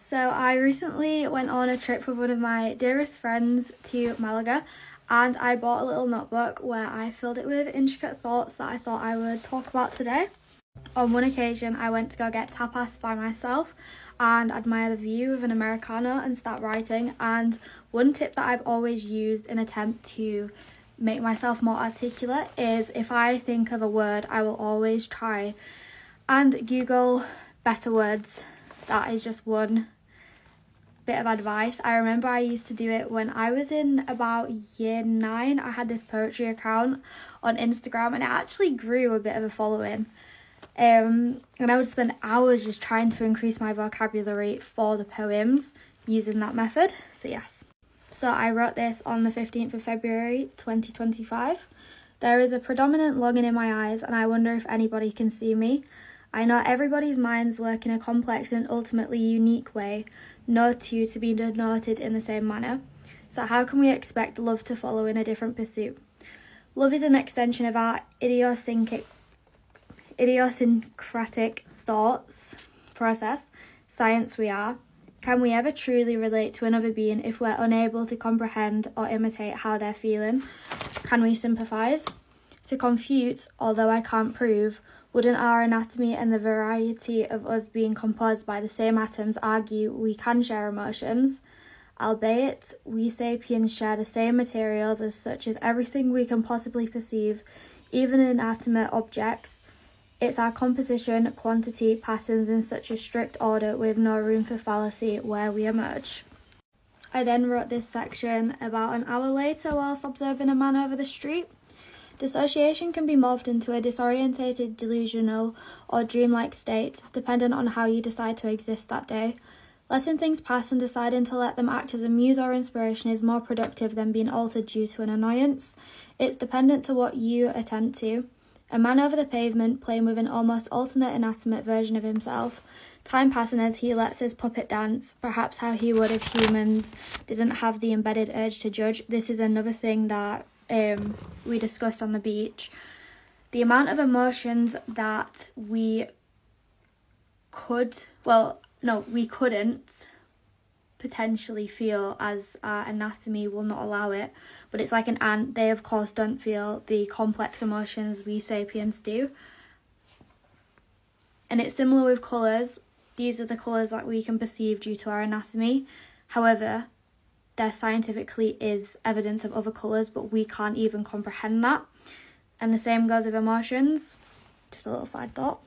So I recently went on a trip with one of my dearest friends to Malaga, and I bought a little notebook where I filled it with intricate thoughts that I thought I would talk about today. On one occasion I went to go get tapas by myself and admire the view of an Americano and start writing, and one tip that I've always used in an attempt to make myself more articulate is if I think of a word I will always try and Google better words. That is just one bit of advice. I remember I used to do it when I was in about year 9. I had this poetry account on Instagram and it actually grew a bit of a following. And I would spend hours just trying to increase my vocabulary for the poems using that method. So yes. So I wrote this on the 15th of February 2025. There is a predominant longing in my eyes and I wonder if anybody can see me. I know everybody's minds work in a complex and ultimately unique way, no two to be denoted in the same manner. So how can we expect love to follow in a different pursuit? Love is an extension of our idiosyncratic thoughts process, science we are. Can we ever truly relate to another being if we're unable to comprehend or imitate how they're feeling? Can we sympathise? To confute, although I can't prove, wouldn't our anatomy and the variety of us being composed by the same atoms argue we can share emotions? Albeit, we sapiens share the same materials as such as everything we can possibly perceive, even inanimate objects. It's our composition, quantity, patterns in such a strict order with no room for fallacy where we emerge. I then wrote this section about an hour later whilst observing a man over the street. Dissociation can be morphed into a disorientated, delusional, or dreamlike state, dependent on how you decide to exist that day. Letting things pass and deciding to let them act as a muse or inspiration is more productive than being altered due to an annoyance. It's dependent to what you attend to. A man over the pavement, playing with an almost alternate inanimate version of himself. Time passing as he lets his puppet dance, perhaps how he would if humans didn't have the embedded urge to judge. This is another thing that we discussed on the beach. The amount of emotions that we couldn't potentially feel, as our anatomy will not allow it, but it's like an ant. They of course don't feel the complex emotions we sapiens do. And it's similar with colours. These are the colours that we can perceive due to our anatomy. However, there scientifically is evidence of other colours, but we can't even comprehend that. And the same goes with emotions. Just a little side thought.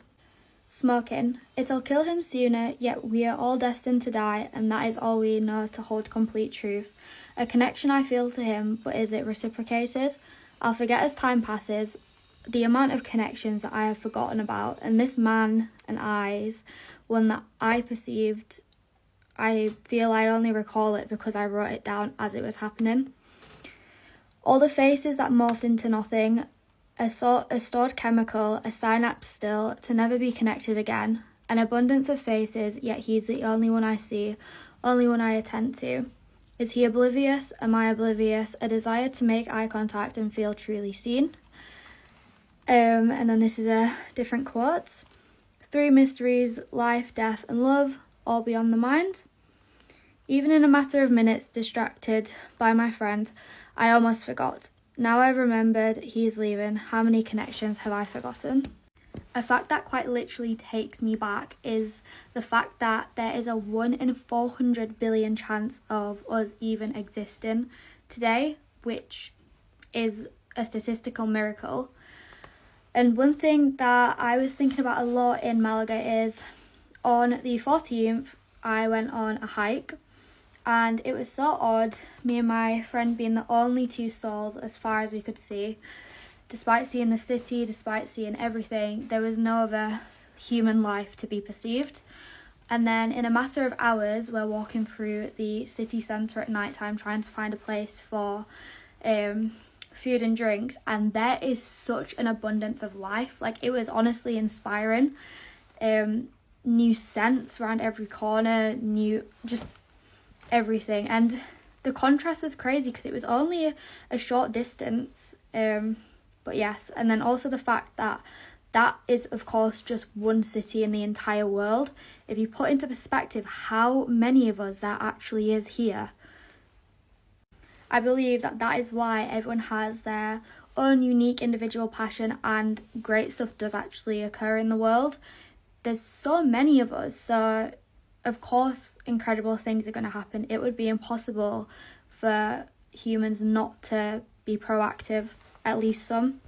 Smoking. It'll kill him sooner, yet we are all destined to die, and that is all we know to hold complete truth. A connection I feel to him, but is it reciprocated? I'll forget as time passes the amount of connections that I have forgotten about, and this man and I's one that I perceived. I feel I only recall it because I wrote it down as it was happening. All the faces that morphed into nothing, a stored chemical, a synapse still, to never be connected again. An abundance of faces, yet he's the only one I see, only one I attend to. Is he oblivious? Am I oblivious? A desire to make eye contact and feel truly seen. And then this is a different quote. 3 mysteries, life, death and love, all beyond the mind. Even in a matter of minutes, distracted by my friend, I almost forgot. Now I've remembered he's leaving. How many connections have I forgotten? A fact that quite literally takes me back is the fact that there is a 1 in 400 billion chance of us even existing today, which is a statistical miracle. And one thing that I was thinking about a lot in Malaga is on the 14th, I went on a hike. And it was so odd, me and my friend being the only 2 souls as far as we could see. Despite seeing the city, despite seeing everything, there was no other human life to be perceived. And then in a matter of hours, we're walking through the city centre at night time trying to find a place for food and drinks. And there is such an abundance of life. Like, it was honestly inspiring. New scents around every corner, just everything, and the contrast was crazy because it was only a short distance, but yes. And then also the fact that That is, of course, just one city in the entire world. If you put into perspective how many of us there actually is here, I believe that that is why everyone has their own unique individual passion, and great stuff does actually occur in the world. There's so many of us, so of course incredible things are going to happen. It would be impossible for humans not to be proactive, at least some.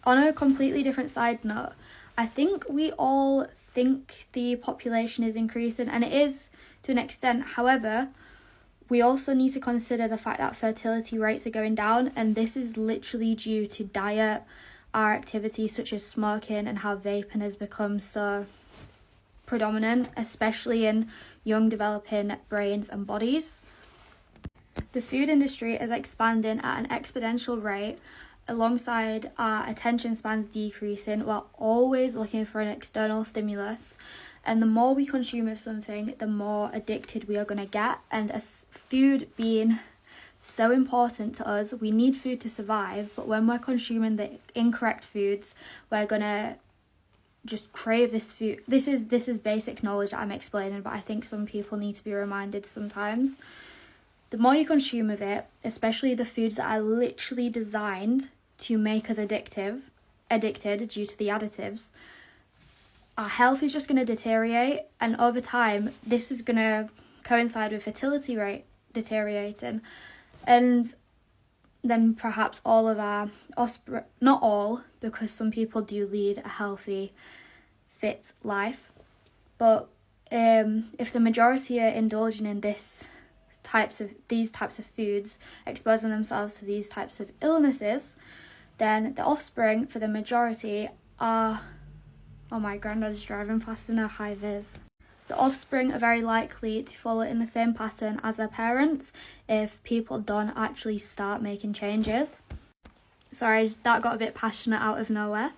On a completely different side note, I think we all think the population is increasing, and it is to an extent. However, we also need to consider the fact that fertility rates are going down, and this is literally due to diet, our activities such as smoking, and how vaping has become so predominant, especially in young developing brains and bodies. The food industry is expanding at an exponential rate alongside our attention spans decreasing. We're always looking for an external stimulus, and the more we consume of something, the more addicted we are going to get. And as food being so important to us, we need food to survive, but when we're consuming the incorrect foods, we're going to just crave this food. This is basic knowledge that I'm explaining, but I think some people need to be reminded sometimes. The more you consume of it, especially the foods that are literally designed to make us addicted due to the additives, our health is just going to deteriorate, and over time this is going to coincide with fertility rate deteriorating, and then perhaps all of our offspring, not all, because some people do lead a healthy, fit life, but if the majority are indulging in these types of foods, exposing themselves to these types of illnesses, then the offspring for the majority are, oh, my granddad's driving past in a high vis. The offspring are very likely to follow in the same pattern as their parents if people don't actually start making changes. Sorry, that got a bit passionate out of nowhere,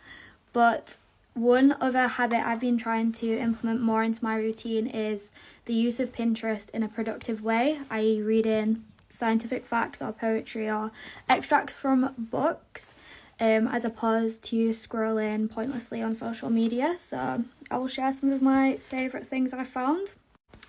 but one other habit I've been trying to implement more into my routine is the use of Pinterest in a productive way, i.e. reading scientific facts or poetry or extracts from books, as opposed to scrolling pointlessly on social media. So I will share some of my favourite things I found.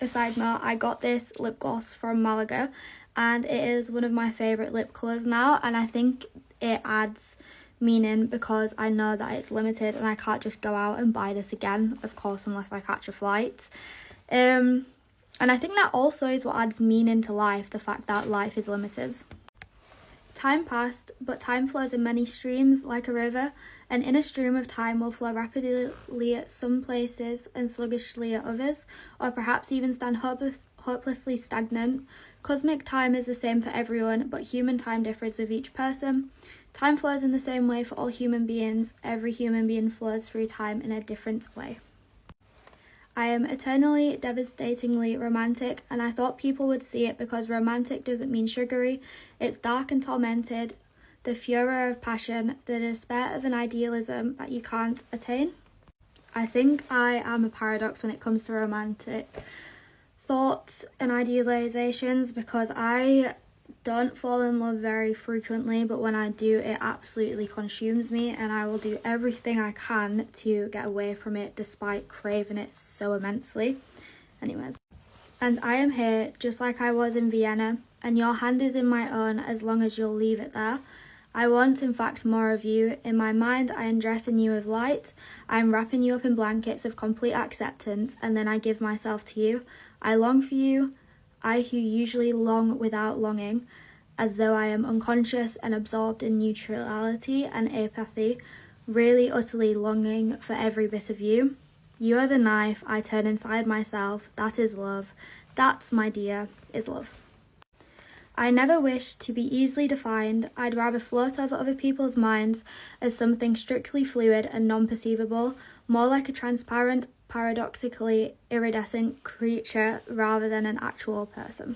A side note, I got this lip gloss from Malaga, and it is one of my favourite lip colours now, and I think it adds meaning because I know that it's limited and I can't just go out and buy this again, of course, unless I catch a flight. And I think that also is what adds meaning to life, the fact that life is limited. Time passed, but time flows in many streams like a river, and in a stream of time will flow rapidly at some places and sluggishly at others, or perhaps even stand hopelessly stagnant. Cosmic time is the same for everyone, but human time differs with each person. Time flows in the same way for all human beings. Every human being flows through time in a different way. I am eternally, devastatingly romantic, and I thought people would see it because romantic doesn't mean sugary. It's dark and tormented, the furor of passion, the despair of an idealism that you can't attain. I think I am a paradox when it comes to romantic thoughts and idealizations, because I don't fall in love very frequently, but when I do, it absolutely consumes me, and I will do everything I can to get away from it despite craving it so immensely. Anyways, and I am here just like I was in Vienna, and your hand is in my own as long as you'll leave it there. I want, in fact, more of you. In my mind, I am dressing you with light. I am wrapping you up in blankets of complete acceptance, and then I give myself to you. I long for you, I who usually long without longing, as though I am unconscious and absorbed in neutrality and apathy, really utterly longing for every bit of you. You are the knife I turn inside myself. That is love. That, my dear, is love. I never wish to be easily defined. I'd rather float over other people's minds as something strictly fluid and non-perceivable, more like a transparent, paradoxically iridescent creature rather than an actual person.